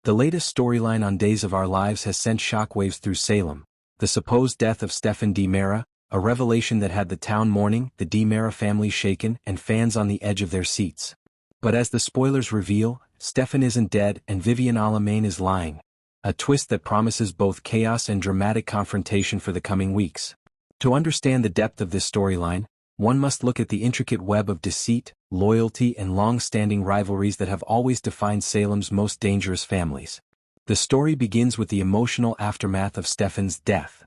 The latest storyline on Days of Our Lives has sent shockwaves through Salem. The supposed death of Stefan DiMera, a revelation that had the town mourning, the DiMera family shaken, and fans on the edge of their seats. But as the spoilers reveal, Stefan isn't dead and Vivian Alamain is lying. A twist that promises both chaos and dramatic confrontation for the coming weeks. To understand the depth of this storyline, one must look at the intricate web of deceit, loyalty and long-standing rivalries that have always defined Salem's most dangerous families. The story begins with the emotional aftermath of Stefan's death.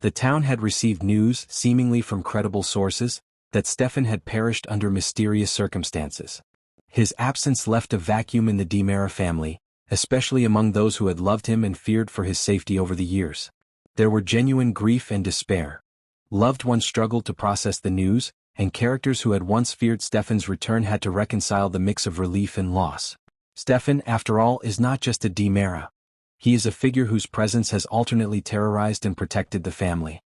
The town had received news, seemingly from credible sources, that Stefan had perished under mysterious circumstances. His absence left a vacuum in the DiMera family, especially among those who had loved him and feared for his safety over the years. There were genuine grief and despair. Loved ones struggled to process the news, and characters who had once feared Stefan's return had to reconcile the mix of relief and loss. Stefan, after all, is not just a DiMera. He is a figure whose presence has alternately terrorized and protected the family.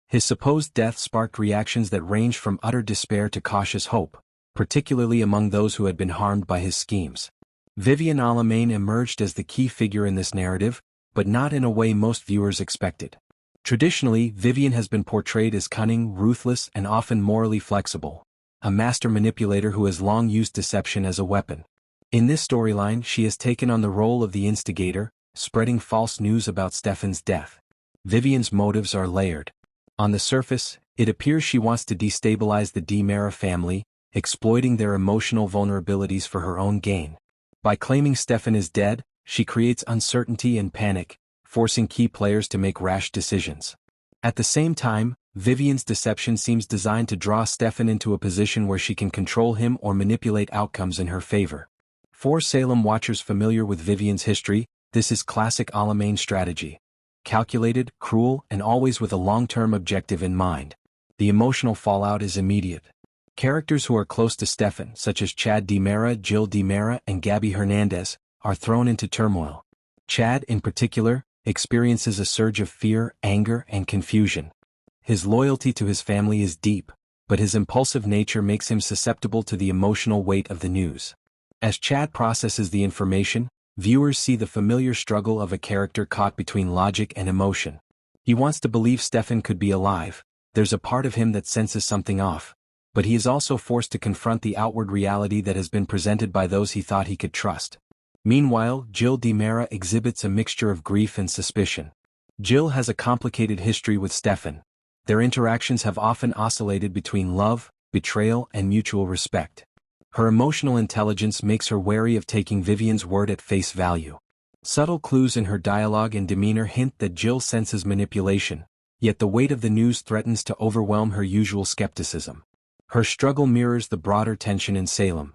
His supposed death sparked reactions that ranged from utter despair to cautious hope, particularly among those who had been harmed by his schemes. Vivian Alamain emerged as the key figure in this narrative, but not in a way most viewers expected. Traditionally, Vivian has been portrayed as cunning, ruthless, and often morally flexible, a master manipulator who has long used deception as a weapon. In this storyline, she has taken on the role of the instigator, spreading false news about Stefan's death. Vivian's motives are layered. On the surface, it appears she wants to destabilize the DiMera family, exploiting their emotional vulnerabilities for her own gain. By claiming Stefan is dead, she creates uncertainty and panic, forcing key players to make rash decisions. At the same time, Vivian's deception seems designed to draw Stefan into a position where she can control him or manipulate outcomes in her favor. For Salem watchers familiar with Vivian's history, this is classic Alamain strategy. Calculated, cruel, and always with a long-term objective in mind. The emotional fallout is immediate. Characters who are close to Stefan, such as Chad DiMera, Jill DiMera, and Gabby Hernandez, are thrown into turmoil. Chad, in particular, experiences a surge of fear, anger, and confusion. His loyalty to his family is deep, but his impulsive nature makes him susceptible to the emotional weight of the news. As Chad processes the information, viewers see the familiar struggle of a character caught between logic and emotion. He wants to believe Stefan could be alive, there's a part of him that senses something off, but he is also forced to confront the outward reality that has been presented by those he thought he could trust. Meanwhile, Jill DiMera exhibits a mixture of grief and suspicion. Jill has a complicated history with Stefan. Their interactions have often oscillated between love, betrayal, and mutual respect. Her emotional intelligence makes her wary of taking Vivian's word at face value. Subtle clues in her dialogue and demeanor hint that Jill senses manipulation, yet the weight of the news threatens to overwhelm her usual skepticism. Her struggle mirrors the broader tension in Salem.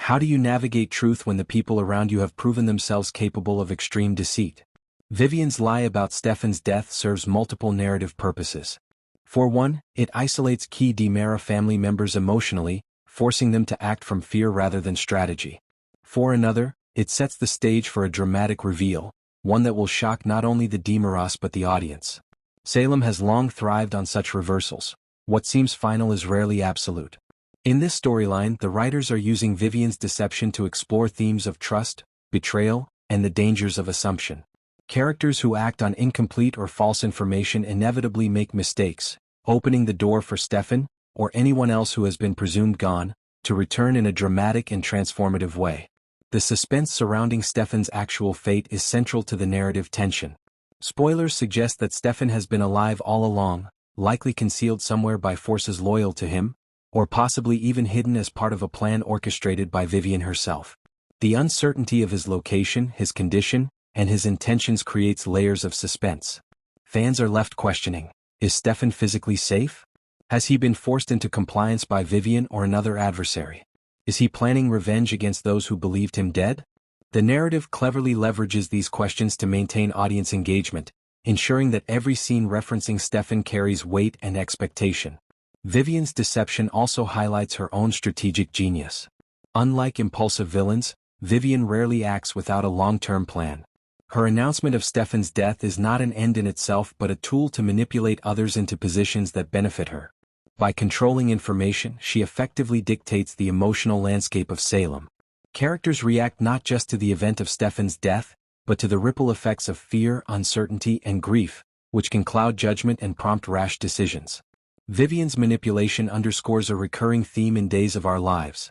How do you navigate truth when the people around you have proven themselves capable of extreme deceit? Vivian's lie about Stefan's death serves multiple narrative purposes. For one, it isolates key DiMera family members emotionally, forcing them to act from fear rather than strategy. For another, it sets the stage for a dramatic reveal, one that will shock not only the DiMeras but the audience. Salem has long thrived on such reversals. What seems final is rarely absolute. In this storyline, the writers are using Vivian's deception to explore themes of trust, betrayal, and the dangers of assumption. Characters who act on incomplete or false information inevitably make mistakes, opening the door for Stefan, or anyone else who has been presumed gone, to return in a dramatic and transformative way. The suspense surrounding Stefan's actual fate is central to the narrative tension. Spoilers suggest that Stefan has been alive all along, likely concealed somewhere by forces loyal to him, or possibly even hidden as part of a plan orchestrated by Vivian herself. The uncertainty of his location, his condition, and his intentions creates layers of suspense. Fans are left questioning, is Stefan physically safe? Has he been forced into compliance by Vivian or another adversary? Is he planning revenge against those who believed him dead? The narrative cleverly leverages these questions to maintain audience engagement, ensuring that every scene referencing Stefan carries weight and expectation. Vivian's deception also highlights her own strategic genius. Unlike impulsive villains, Vivian rarely acts without a long-term plan. Her announcement of Stefan's death is not an end in itself but a tool to manipulate others into positions that benefit her. By controlling information, she effectively dictates the emotional landscape of Salem. Characters react not just to the event of Stefan's death, but to the ripple effects of fear, uncertainty, and grief, which can cloud judgment and prompt rash decisions. Vivian's manipulation underscores a recurring theme in Days of Our Lives.